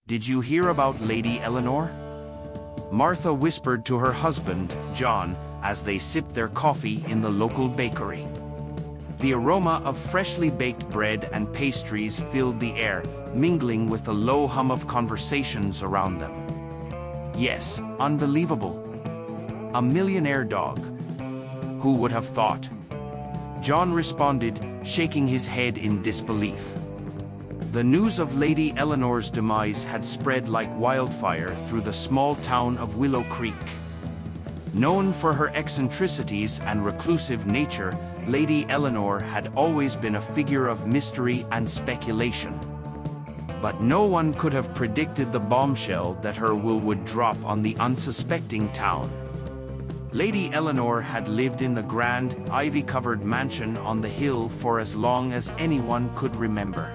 Did you hear about Lady Eleanor? Martha whispered to her husband, John, as they sipped their coffee in the local bakery. The aroma of freshly baked bread and pastries filled the air, mingling with the low hum of conversations around them. Yes, unbelievable. A millionaire dog. Who would have thought? John responded, shaking his head in disbelief. The news of Lady Eleanor's demise had spread like wildfire through the small town of Willow Creek. Known for her eccentricities and reclusive nature, Lady Eleanor had always been a figure of mystery and speculation. But no one could have predicted the bombshell that her will would drop on the unsuspecting town. Lady Eleanor had lived in the grand, ivy-covered mansion on the hill for as long as anyone could remember.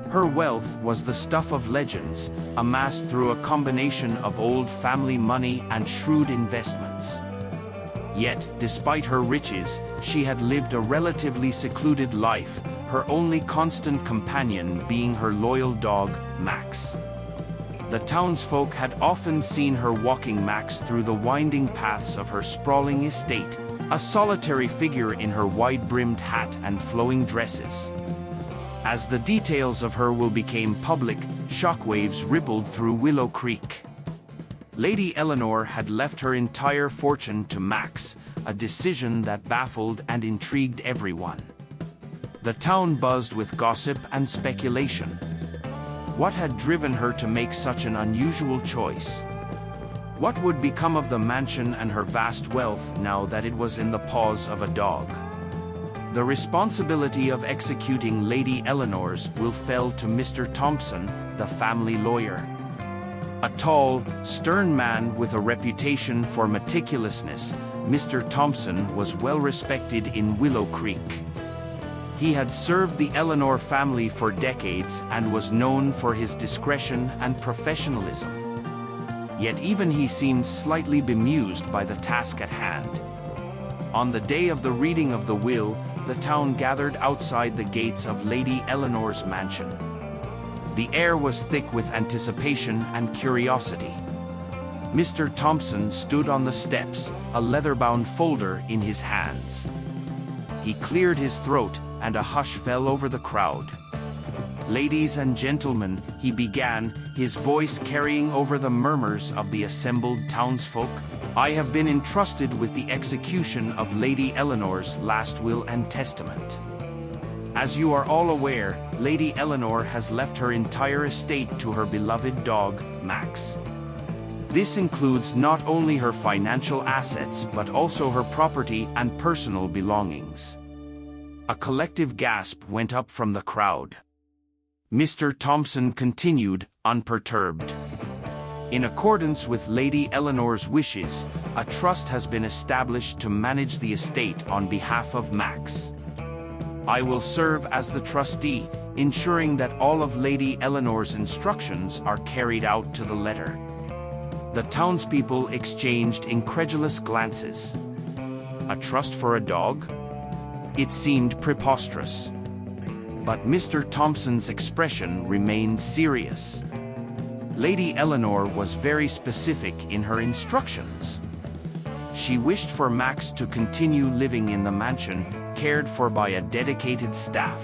Her wealth was the stuff of legends, amassed through a combination of old family money and shrewd investments. Yet, despite her riches, she had lived a relatively secluded life, her only constant companion being her loyal dog, Max. The townsfolk had often seen her walking Max through the winding paths of her sprawling estate, a solitary figure in her wide-brimmed hat and flowing dresses. As the details of her will became public, shockwaves rippled through Willow Creek. Lady Eleanor had left her entire fortune to Max, a decision that baffled and intrigued everyone. The town buzzed with gossip and speculation. What had driven her to make such an unusual choice? What would become of the mansion and her vast wealth now that it was in the paws of a dog? The responsibility of executing Lady Eleanor's will fell to Mr. Thompson, the family lawyer. A tall, stern man with a reputation for meticulousness, Mr. Thompson was well respected in Willow Creek. He had served the Eleanor family for decades and was known for his discretion and professionalism. Yet even he seemed slightly bemused by the task at hand. On the day of the reading of the will, the town gathered outside the gates of Lady Eleanor's mansion. The air was thick with anticipation and curiosity. Mr. Thompson stood on the steps, a leather-bound folder in his hands. He cleared his throat, and a hush fell over the crowd. "Ladies and gentlemen," he began, his voice carrying over the murmurs of the assembled townsfolk, "I have been entrusted with the execution of Lady Eleanor's last will and testament. As you are all aware, Lady Eleanor has left her entire estate to her beloved dog, Max. This includes not only her financial assets but also her property and personal belongings." A collective gasp went up from the crowd. Mr. Thompson continued, unperturbed. "In accordance with Lady Eleanor's wishes, a trust has been established to manage the estate on behalf of Max. I will serve as the trustee, ensuring that all of Lady Eleanor's instructions are carried out to the letter." The townspeople exchanged incredulous glances. A trust for a dog? It seemed preposterous. But Mr. Thompson's expression remained serious. Lady Eleanor was very specific in her instructions. She wished for Max to continue living in the mansion, cared for by a dedicated staff.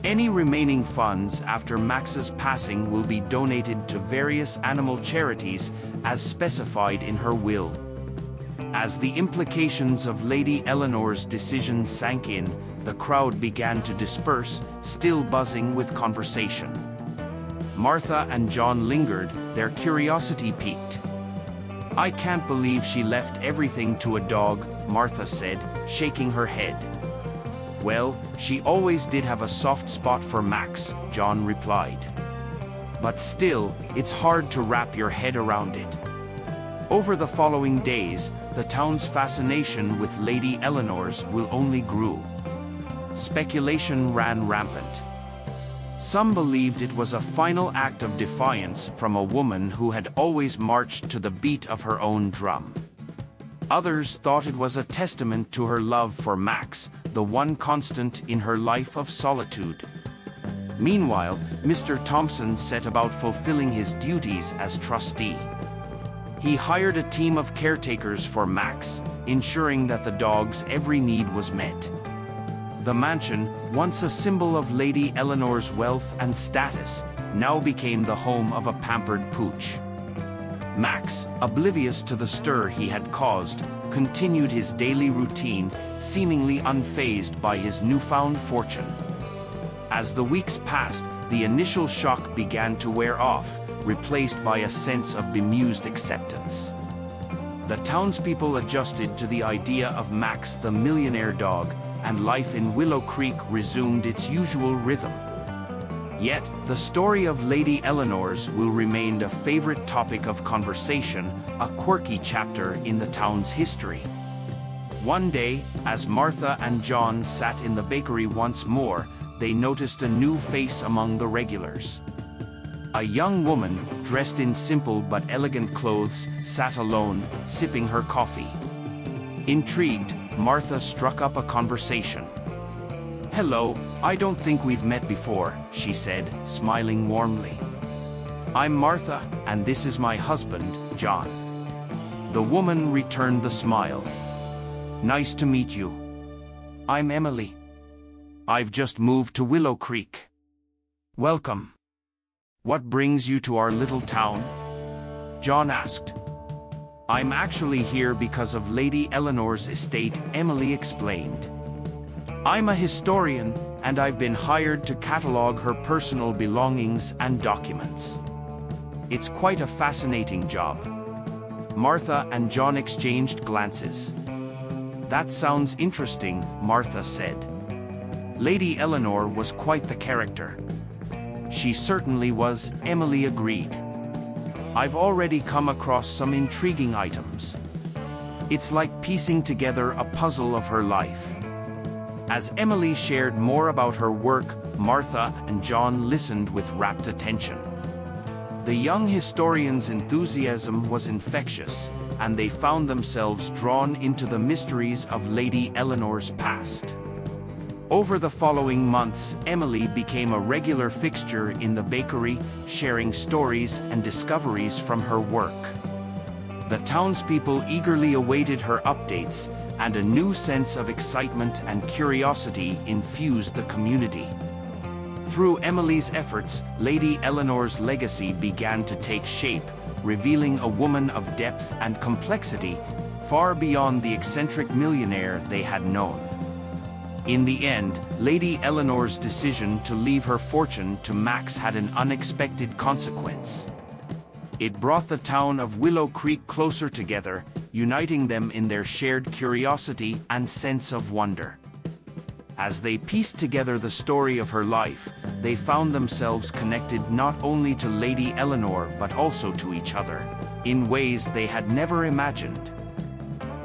Any remaining funds after Max's passing will be donated to various animal charities as specified in her will. As the implications of Lady Eleanor's decision sank in, the crowd began to disperse, still buzzing with conversation. Martha and John lingered, their curiosity piqued. "I can't believe she left everything to a dog," Martha said, shaking her head. "Well, she always did have a soft spot for Max," John replied. "But still, it's hard to wrap your head around it." Over the following days, the town's fascination with Lady Eleanor's will only grew. Speculation ran rampant. Some believed it was a final act of defiance from a woman who had always marched to the beat of her own drum. Others thought it was a testament to her love for Max, the one constant in her life of solitude. Meanwhile, Mr. Thompson set about fulfilling his duties as trustee. He hired a team of caretakers for Max, ensuring that the dog's every need was met. The mansion, once a symbol of Lady Eleanor's wealth and status, now became the home of a pampered pooch. Max, oblivious to the stir he had caused, continued his daily routine, seemingly unfazed by his newfound fortune. As the weeks passed, the initial shock began to wear off, replaced by a sense of bemused acceptance. The townspeople adjusted to the idea of Max the millionaire dog, and life in Willow Creek resumed its usual rhythm. Yet, the story of Lady Eleanor's will remain a favorite topic of conversation, a quirky chapter in the town's history. One day, as Martha and John sat in the bakery once more, they noticed a new face among the regulars. A young woman, dressed in simple but elegant clothes, sat alone, sipping her coffee. Intrigued, Martha struck up a conversation. "Hello, I don't think we've met before," she said, smiling warmly. "I'm Martha, and this is my husband, John." The woman returned the smile. "Nice to meet you. I'm Emily. I've just moved to Willow Creek." "Welcome. What brings you to our little town?" John asked. "I'm actually here because of Lady Eleanor's estate," Emily explained. "I'm a historian, and I've been hired to catalog her personal belongings and documents. It's quite a fascinating job." Martha and John exchanged glances. "That sounds interesting," Martha said. Lady Eleanor was quite the character. "She certainly was," Emily agreed. "I've already come across some intriguing items. It's like piecing together a puzzle of her life." As Emily shared more about her work, Martha and John listened with rapt attention. The young historian's enthusiasm was infectious, and they found themselves drawn into the mysteries of Lady Eleanor's past. Over the following months, Emily became a regular fixture in the bakery, sharing stories and discoveries from her work. The townspeople eagerly awaited her updates, and a new sense of excitement and curiosity infused the community. Through Emily's efforts, Lady Eleanor's legacy began to take shape, revealing a woman of depth and complexity, far beyond the eccentric millionaire they had known. In the end, Lady Eleanor's decision to leave her fortune to Max had an unexpected consequence. It brought the town of Willow Creek closer together, uniting them in their shared curiosity and sense of wonder. As they pieced together the story of her life, they found themselves connected not only to Lady Eleanor but also to each other, in ways they had never imagined.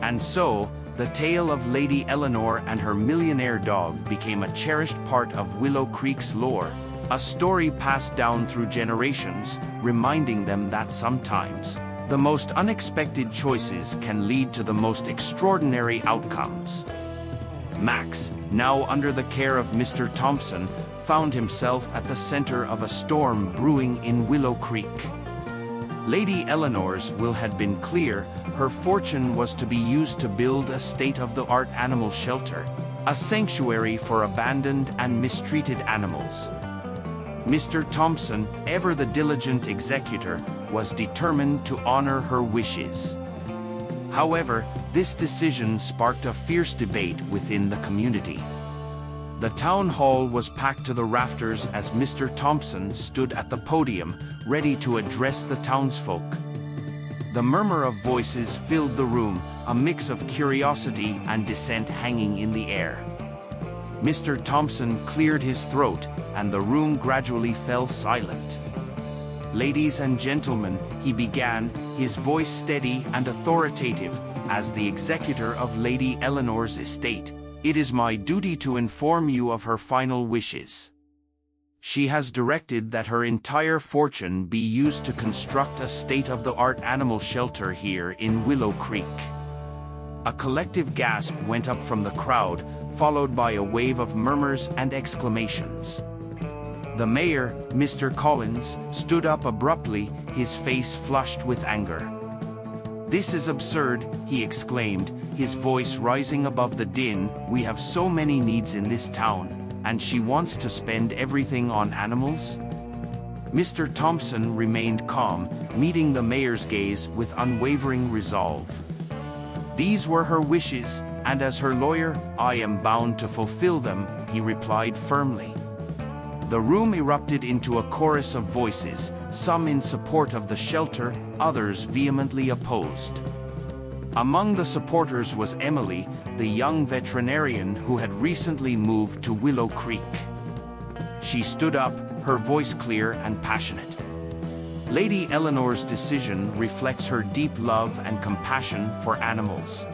And so, the tale of Lady Eleanor and her millionaire dog became a cherished part of Willow Creek's lore, a story passed down through generations, reminding them that sometimes, the most unexpected choices can lead to the most extraordinary outcomes. Max, now under the care of Mr. Thompson, found himself at the center of a storm brewing in Willow Creek. Lady Eleanor's will had been clear. Her fortune was to be used to build a state-of-the-art animal shelter, a sanctuary for abandoned and mistreated animals. Mr. Thompson, ever the diligent executor, was determined to honor her wishes. However, this decision sparked a fierce debate within the community. The town hall was packed to the rafters as Mr. Thompson stood at the podium, ready to address the townsfolk. The murmur of voices filled the room, a mix of curiosity and dissent hanging in the air. Mr. Thompson cleared his throat, and the room gradually fell silent. "Ladies and gentlemen," he began, his voice steady and authoritative, "as the executor of Lady Eleanor's estate, it is my duty to inform you of her final wishes. She has directed that her entire fortune be used to construct a state-of-the-art animal shelter here in Willow Creek." A collective gasp went up from the crowd, followed by a wave of murmurs and exclamations. The mayor, Mr. Collins, stood up abruptly, his face flushed with anger. "This is absurd," he exclaimed, his voice rising above the din. "We have so many needs in this town, and she wants to spend everything on animals?" Mr. Thompson remained calm, meeting the mayor's gaze with unwavering resolve. "These were her wishes, and as her lawyer, I am bound to fulfill them," he replied firmly. The room erupted into a chorus of voices, some in support of the shelter, others vehemently opposed. Among the supporters was Emily, the young veterinarian who had recently moved to Willow Creek. She stood up, her voice clear and passionate. Lady Eleanor's decision reflects her deep love and compassion for animals.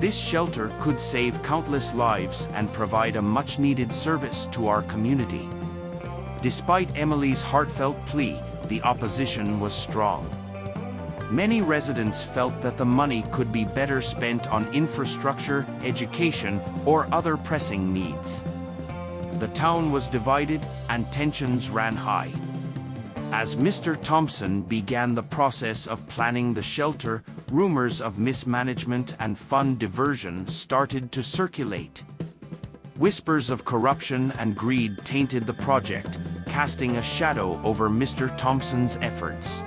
This shelter could save countless lives and provide a much-needed service to our community. Despite Emily's heartfelt plea, the opposition was strong. Many residents felt that the money could be better spent on infrastructure, education, or other pressing needs. The town was divided, and tensions ran high. As Mr. Thompson began the process of planning the shelter, rumors of mismanagement and fund diversion started to circulate. Whispers of corruption and greed tainted the project, casting a shadow over Mr. Thompson's efforts.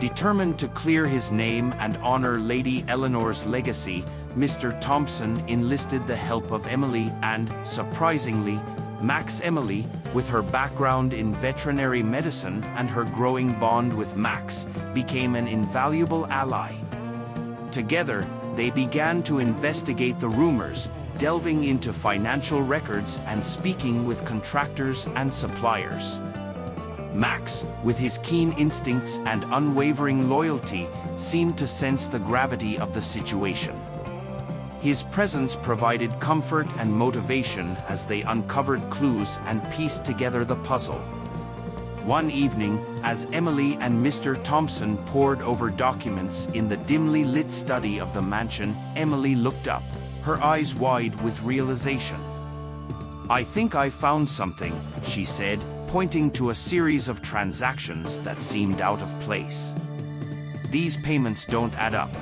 Determined to clear his name and honor Lady Eleanor's legacy, Mr. Thompson enlisted the help of Emily and, surprisingly, Max. Emily, with her background in veterinary medicine and her growing bond with Max, became an invaluable ally. Together, they began to investigate the rumors, delving into financial records and speaking with contractors and suppliers. Max, with his keen instincts and unwavering loyalty, seemed to sense the gravity of the situation. His presence provided comfort and motivation as they uncovered clues and pieced together the puzzle. One evening, as Emily and Mr. Thompson pored over documents in the dimly lit study of the mansion, Emily looked up, her eyes wide with realization. "I think I found something," she said, pointing to a series of transactions that seemed out of place. "These payments don't add up.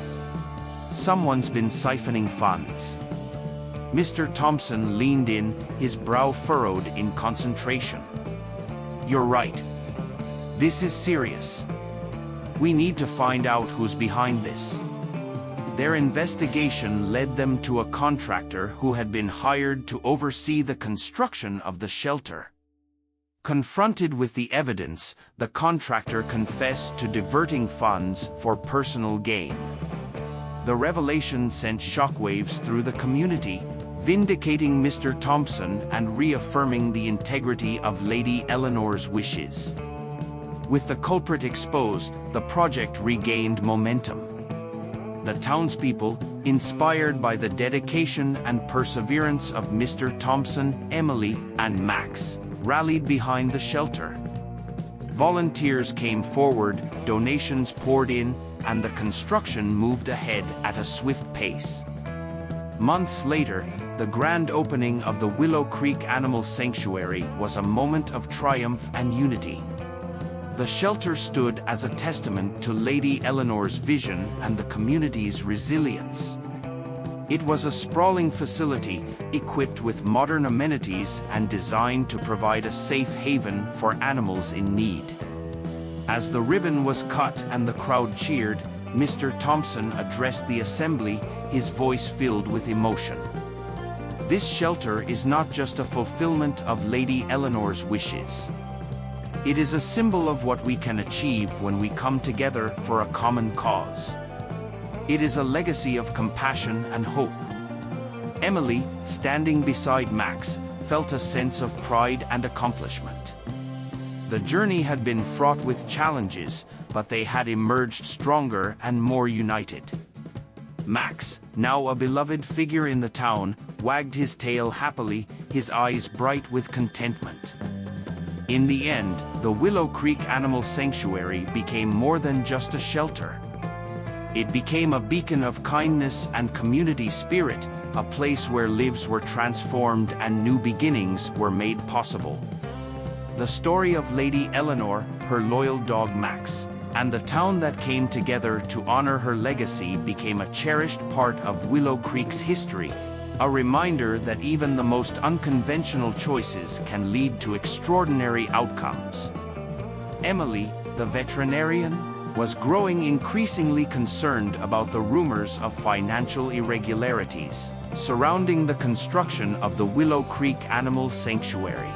Someone's been siphoning funds." Mr. Thompson leaned in, his brow furrowed in concentration. "You're right. This is serious. We need to find out who's behind this." Their investigation led them to a contractor who had been hired to oversee the construction of the shelter. Confronted with the evidence, the contractor confessed to diverting funds for personal gain. The revelation sent shockwaves through the community, vindicating Mr. Thompson and reaffirming the integrity of Lady Eleanor's wishes. With the culprit exposed, the project regained momentum. The townspeople, inspired by the dedication and perseverance of Mr. Thompson, Emily, and Max, rallied behind the shelter. Volunteers came forward, donations poured in, and the construction moved ahead at a swift pace. Months later, the grand opening of the Willow Creek Animal Sanctuary was a moment of triumph and unity. The shelter stood as a testament to Lady Eleanor's vision and the community's resilience. It was a sprawling facility, equipped with modern amenities and designed to provide a safe haven for animals in need. As the ribbon was cut and the crowd cheered, Mr. Thompson addressed the assembly, his voice filled with emotion. "This shelter is not just a fulfillment of Lady Eleanor's wishes. It is a symbol of what we can achieve when we come together for a common cause. It is a legacy of compassion and hope." Emily, standing beside Max, felt a sense of pride and accomplishment. The journey had been fraught with challenges, but they had emerged stronger and more united. Max, now a beloved figure in the town, wagged his tail happily, his eyes bright with contentment. In the end, the Willow Creek Animal Sanctuary became more than just a shelter. It became a beacon of kindness and community spirit, a place where lives were transformed and new beginnings were made possible. the story of Lady Eleanor, her loyal dog Max, and the town that came together to honor her legacy became a cherished part of Willow Creek's history, a reminder that even the most unconventional choices can lead to extraordinary outcomes. Emily, the veterinarian, was growing increasingly concerned about the rumors of financial irregularities surrounding the construction of the Willow Creek Animal Sanctuary.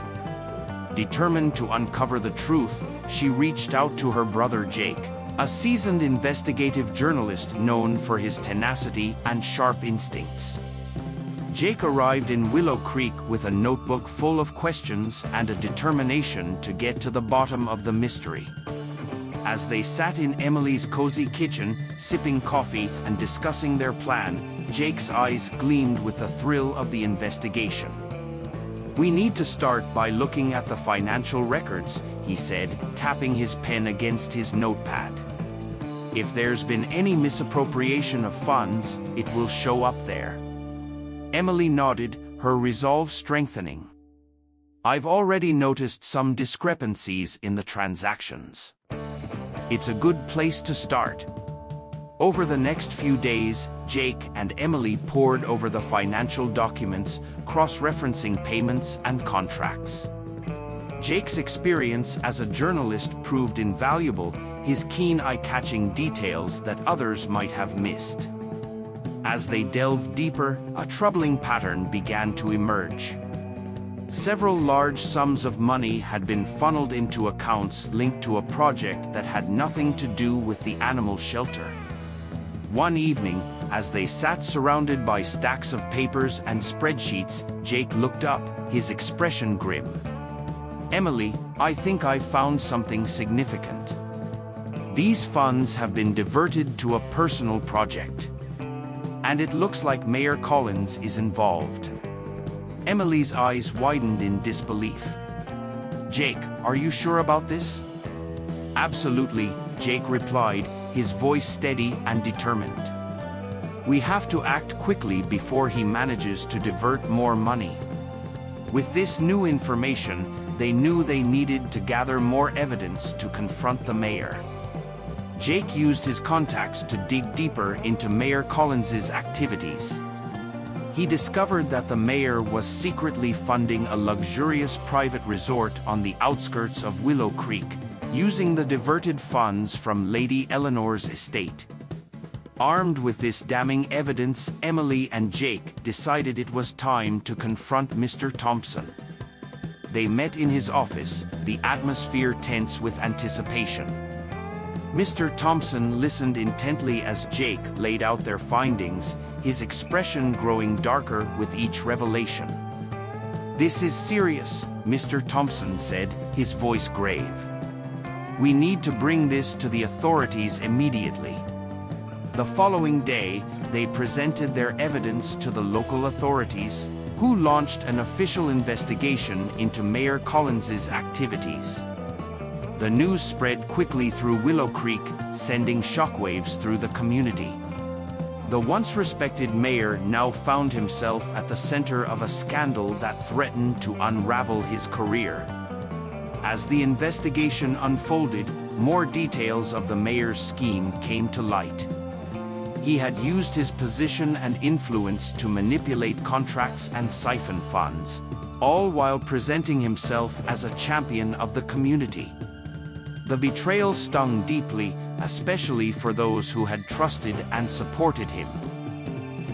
Determined to uncover the truth, she reached out to her brother Jake, a seasoned investigative journalist known for his tenacity and sharp instincts. Jake arrived in Willow Creek with a notebook full of questions and a determination to get to the bottom of the mystery. As they sat in Emily's cozy kitchen, sipping coffee and discussing their plan, Jake's eyes gleamed with the thrill of the investigation. "We need to start by looking at the financial records," he said, tapping his pen against his notepad. "If there's been any misappropriation of funds, it will show up there." Emily nodded, her resolve strengthening. "I've already noticed some discrepancies in the transactions. It's a good place to start." Over the next few days, Jake and Emily pored over the financial documents, cross-referencing payments and contracts. Jake's experience as a journalist proved invaluable, his keen eye-catching details that others might have missed. As they delved deeper, a troubling pattern began to emerge. Several large sums of money had been funneled into accounts linked to a project that had nothing to do with the animal shelter. One evening, as they sat surrounded by stacks of papers and spreadsheets, Jake looked up, his expression grim. "Emily, I think I've found something significant. These funds have been diverted to a personal project. And it looks like Mayor Collins is involved." Emily's eyes widened in disbelief. "Jake, are you sure about this?" "Absolutely," Jake replied, his voice steady and determined. "We have to act quickly before he manages to divert more money." With this new information, they knew they needed to gather more evidence to confront the mayor. Jake used his contacts to dig deeper into Mayor Collins's activities. He discovered that the mayor was secretly funding a luxurious private resort on the outskirts of Willow Creek, using the diverted funds from Lady Eleanor's estate. Armed with this damning evidence, Emily and Jake decided it was time to confront Mr. Thompson. They met in his office, the atmosphere tense with anticipation. Mr. Thompson listened intently as Jake laid out their findings, his expression growing darker with each revelation. "This is serious," Mr. Thompson said, his voice grave. "We need to bring this to the authorities immediately." The following day, they presented their evidence to the local authorities, who launched an official investigation into Mayor Collins's activities. The news spread quickly through Willow Creek, sending shockwaves through the community. The once respected mayor now found himself at the center of a scandal that threatened to unravel his career. As the investigation unfolded, more details of the mayor's scheme came to light. He had used his position and influence to manipulate contracts and siphon funds, all while presenting himself as a champion of the community. The betrayal stung deeply, especially for those who had trusted and supported him.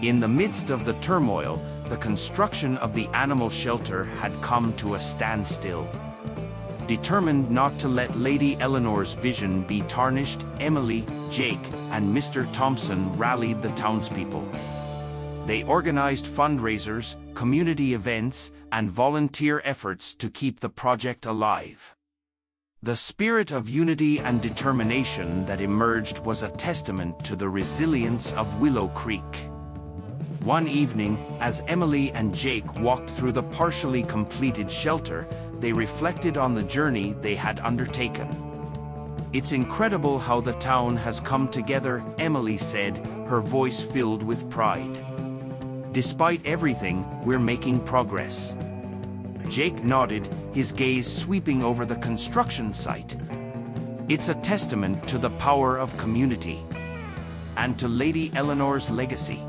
In the midst of the turmoil, the construction of the animal shelter had come to a standstill. Determined not to let Lady Eleanor's vision be tarnished, Emily, Jake, and Mr. Thompson rallied the townspeople. They organized fundraisers, community events, and volunteer efforts to keep the project alive. The spirit of unity and determination that emerged was a testament to the resilience of Willow Creek. One evening, as Emily and Jake walked through the partially completed shelter, they reflected on the journey they had undertaken. "It's incredible how the town has come together," Emily said, her voice filled with pride. "Despite everything, we're making progress." Jake nodded, his gaze sweeping over the construction site. It's a testament to the power of community. And to Lady Eleanor's legacy.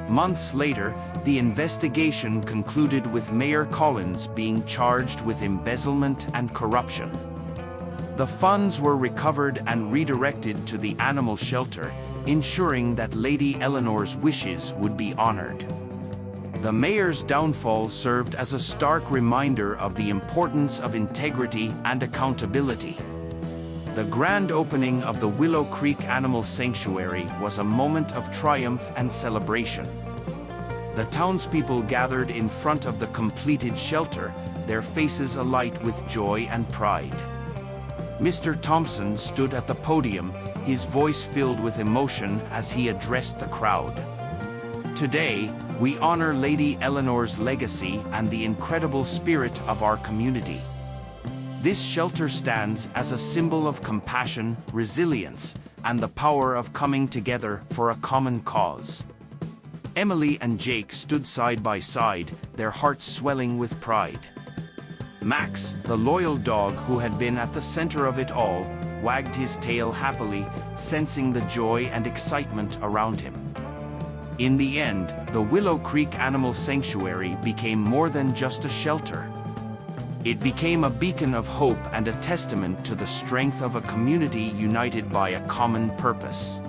Months later, the investigation concluded with Mayor Collins being charged with embezzlement and corruption. The funds were recovered and redirected to the animal shelter, ensuring that Lady Eleanor's wishes would be honored. The mayor's downfall served as a stark reminder of the importance of integrity and accountability. The grand opening of the Willow Creek Animal Sanctuary was a moment of triumph and celebration. The townspeople gathered in front of the completed shelter, their faces alight with joy and pride. Mr. Thompson stood at the podium, his voice filled with emotion as he addressed the crowd. Today, we honor Lady Eleanor's legacy and the incredible spirit of our community. This shelter stands as a symbol of compassion, resilience, and the power of coming together for a common cause. Emily and Jake stood side by side, their hearts swelling with pride. Max, the loyal dog who had been at the center of it all, wagged his tail happily, sensing the joy and excitement around him. In the end, the Willow Creek Animal Sanctuary became more than just a shelter. It became a beacon of hope and a testament to the strength of a community united by a common purpose.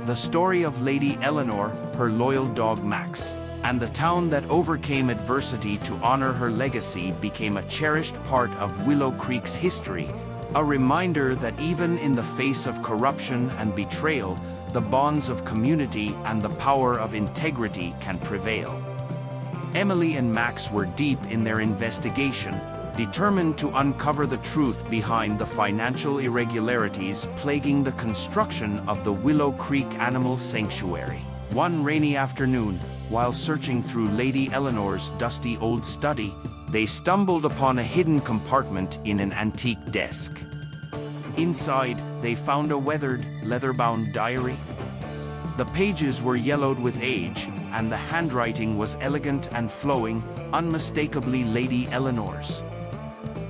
The story of Lady Eleanor, her loyal dog Max, and the town that overcame adversity to honor her legacy became a cherished part of Willow Creek's history, a reminder that even in the face of corruption and betrayal, the bonds of community and the power of integrity can prevail. Emily and Max were deep in their investigation, determined to uncover the truth behind the financial irregularities plaguing the construction of the Willow Creek Animal Sanctuary. One rainy afternoon, while searching through Lady Eleanor's dusty old study, they stumbled upon a hidden compartment in an antique desk. Inside, they found a weathered, leather-bound diary. The pages were yellowed with age, and the handwriting was elegant and flowing, unmistakably Lady Eleanor's.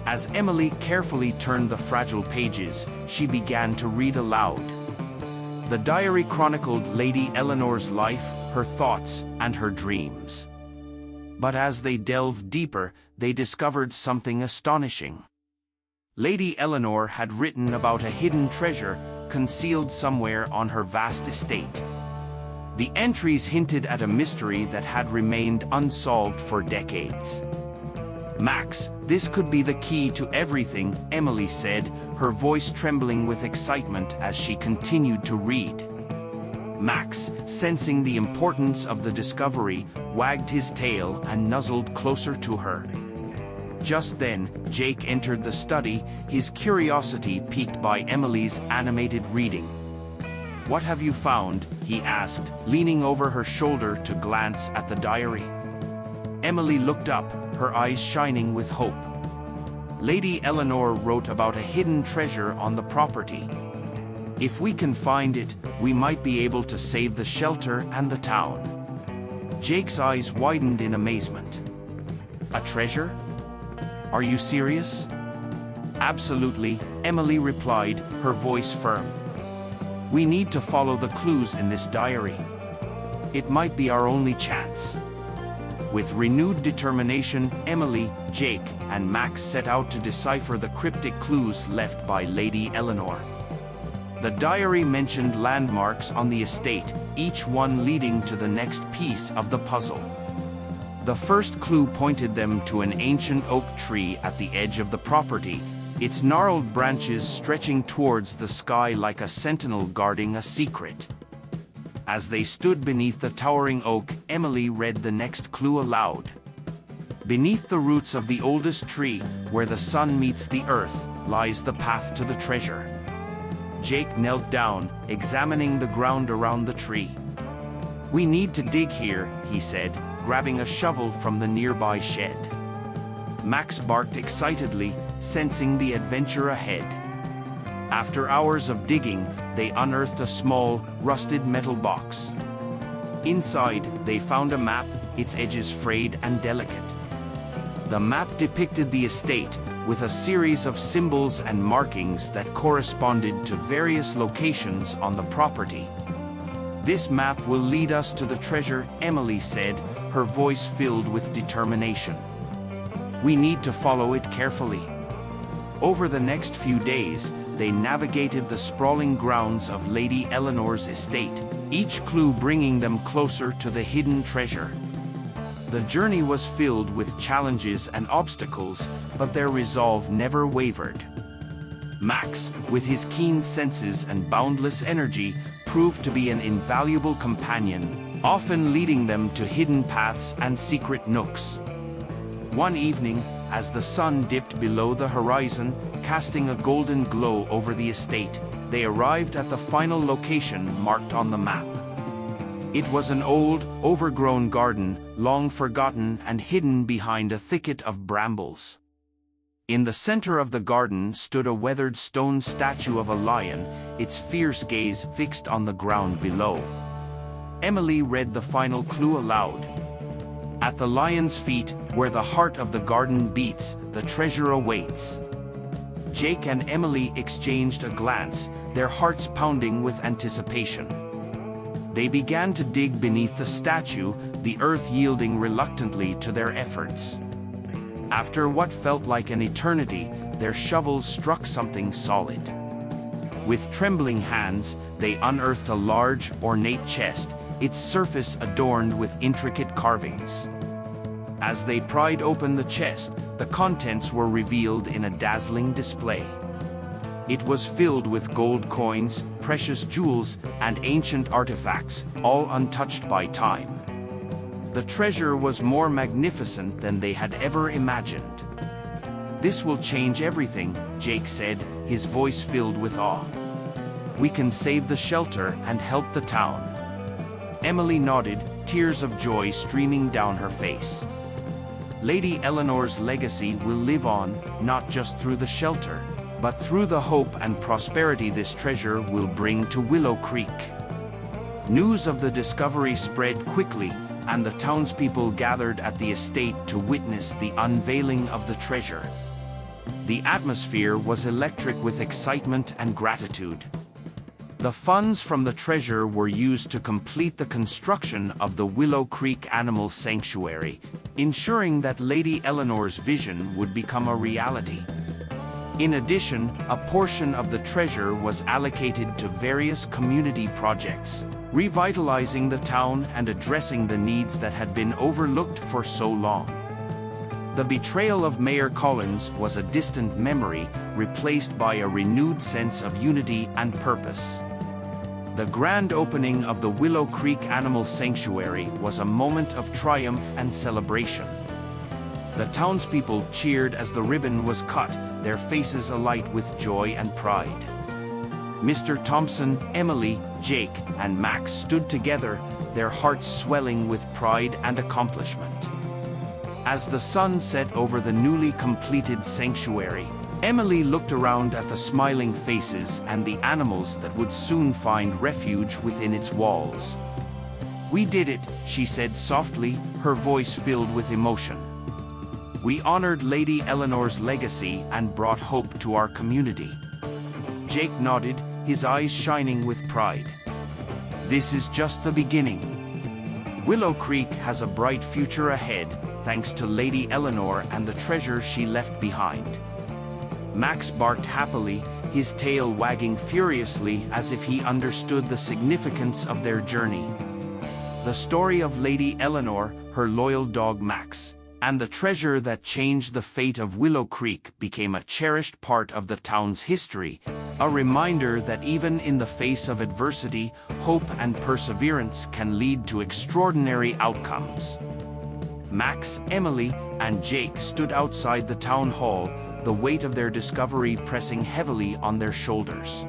As Emily carefully turned the fragile pages, she began to read aloud. The diary chronicled Lady Eleanor's life, her thoughts, and her dreams. But as they delved deeper, they discovered something astonishing. Lady Eleanor had written about a hidden treasure concealed somewhere on her vast estate. The entries hinted at a mystery that had remained unsolved for decades. Max, this could be the key to everything, Emily said, her voice trembling with excitement as she continued to read. Max, sensing the importance of the discovery, wagged his tail and nuzzled closer to her. Just then, Jake entered the study, his curiosity piqued by Emily's animated reading. "What have you found?" he asked, leaning over her shoulder to glance at the diary. Emily looked up, her eyes shining with hope. Lady Eleanor wrote about a hidden treasure on the property. "If we can find it, we might be able to save the shelter and the town." Jake's eyes widened in amazement. "A treasure? Are you serious?" "Absolutely," Emily replied, her voice firm. "We need to follow the clues in this diary. It might be our only chance." With renewed determination, Emily, Jake, and Max set out to decipher the cryptic clues left by Lady Eleanor. The diary mentioned landmarks on the estate, each one leading to the next piece of the puzzle. The first clue pointed them to an ancient oak tree at the edge of the property, its gnarled branches stretching towards the sky like a sentinel guarding a secret. As they stood beneath the towering oak, Emily read the next clue aloud. "Beneath the roots of the oldest tree, where the sun meets the earth, lies the path to the treasure." Jake knelt down, examining the ground around the tree. "We need to dig here," he said, grabbing a shovel from the nearby shed. Max barked excitedly, sensing the adventure ahead. After hours of digging, they unearthed a small, rusted metal box. Inside, they found a map, its edges frayed and delicate. The map depicted the estate, with a series of symbols and markings that corresponded to various locations on the property. "This map will lead us to the treasure," Emily said, her voice filled with determination. "We need to follow it carefully." Over the next few days, they navigated the sprawling grounds of Lady Eleanor's estate, each clue bringing them closer to the hidden treasure. The journey was filled with challenges and obstacles, but their resolve never wavered. Max, with his keen senses and boundless energy, proved to be an invaluable companion, often leading them to hidden paths and secret nooks. One evening, as the sun dipped below the horizon, casting a golden glow over the estate, they arrived at the final location marked on the map. It was an old, overgrown garden, long forgotten and hidden behind a thicket of brambles. In the center of the garden stood a weathered stone statue of a lion, its fierce gaze fixed on the ground below. Emily read the final clue aloud. "At the lion's feet, where the heart of the garden beats, the treasure awaits." Jake and Emily exchanged a glance, their hearts pounding with anticipation. They began to dig beneath the statue, the earth yielding reluctantly to their efforts. After what felt like an eternity, their shovels struck something solid. With trembling hands, they unearthed a large, ornate chest, its surface adorned with intricate carvings. As they pried open the chest, the contents were revealed in a dazzling display. It was filled with gold coins, precious jewels, and ancient artifacts, all untouched by time. The treasure was more magnificent than they had ever imagined. "This will change everything," Jake said, his voice filled with awe. "We can save the shelter and help the town." Emily nodded, tears of joy streaming down her face. Lady Eleanor's legacy will live on, not just through the shelter, but through the hope and prosperity this treasure will bring to Willow Creek. News of the discovery spread quickly, and the townspeople gathered at the estate to witness the unveiling of the treasure. The atmosphere was electric with excitement and gratitude. The funds from the treasure were used to complete the construction of the Willow Creek Animal Sanctuary, ensuring that Lady Eleanor's vision would become a reality. In addition, a portion of the treasure was allocated to various community projects, revitalizing the town and addressing the needs that had been overlooked for so long. The betrayal of Mayor Collins was a distant memory, replaced by a renewed sense of unity and purpose. The grand opening of the Willow Creek Animal Sanctuary was a moment of triumph and celebration. The townspeople cheered as the ribbon was cut, their faces alight with joy and pride. Mr. Thompson, Emily, Jake, and Max stood together, their hearts swelling with pride and accomplishment. As the sun set over the newly completed sanctuary, Emily looked around at the smiling faces and the animals that would soon find refuge within its walls. "We did it," she said softly, her voice filled with emotion. "We honored Lady Eleanor's legacy and brought hope to our community." Jake nodded, his eyes shining with pride. "This is just the beginning. Willow Creek has a bright future ahead, thanks to Lady Eleanor and the treasure she left behind." Max barked happily, his tail wagging furiously as if he understood the significance of their journey. The story of Lady Eleanor, her loyal dog Max, and the treasure that changed the fate of Willow Creek became a cherished part of the town's history, a reminder that even in the face of adversity, hope and perseverance can lead to extraordinary outcomes. Max, Emily, and Jake stood outside the town hall, the weight of their discovery pressing heavily on their shoulders.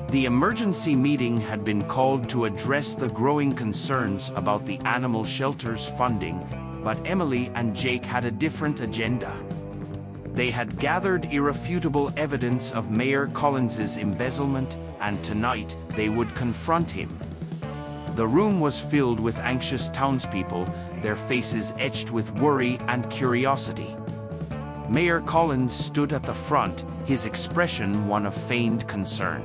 The emergency meeting had been called to address the growing concerns about the animal shelter's funding, but Emily and Jake had a different agenda. They had gathered irrefutable evidence of Mayor Collins's embezzlement, and tonight they would confront him. The room was filled with anxious townspeople, their faces etched with worry and curiosity. Mayor Collins stood at the front, his expression one of feigned concern.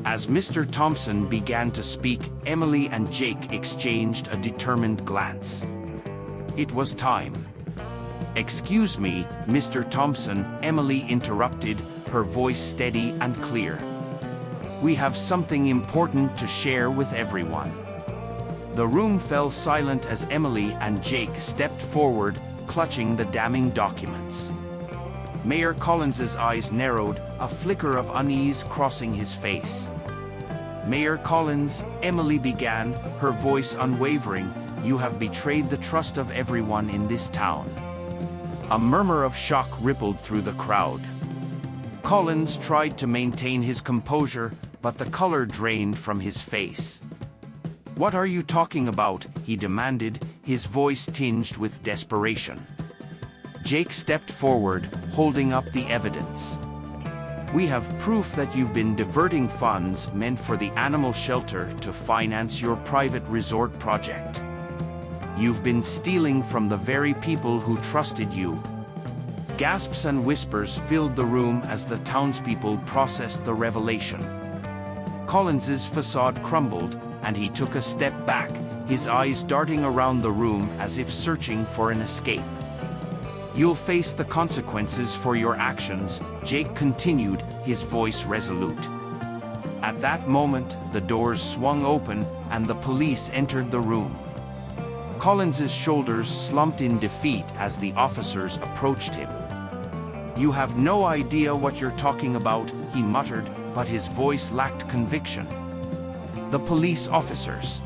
As Mr. Thompson began to speak, Emily and Jake exchanged a determined glance. It was time. "Excuse me, Mr. Thompson," Emily interrupted, her voice steady and clear. "We have something important to share with everyone." The room fell silent as Emily and Jake stepped forward, clutching the damning documents. Mayor Collins's eyes narrowed, a flicker of unease crossing his face. "Mayor Collins," Emily began, her voice unwavering, "you have betrayed the trust of everyone in this town." A murmur of shock rippled through the crowd. Collins tried to maintain his composure, but the color drained from his face. "What are you talking about?" he demanded, his voice tinged with desperation. Jake stepped forward, holding up the evidence. "We have proof that you've been diverting funds meant for the animal shelter to finance your private resort project. You've been stealing from the very people who trusted you." Gasps and whispers filled the room as the townspeople processed the revelation. Collins's facade crumbled, and he took a step back, his eyes darting around the room as if searching for an escape. "You'll face the consequences for your actions," Jake continued, his voice resolute. At that moment, the doors swung open, and the police entered the room. Collins's shoulders slumped in defeat as the officers approached him. "You have no idea what you're talking about," he muttered, but his voice lacked conviction. The police officers,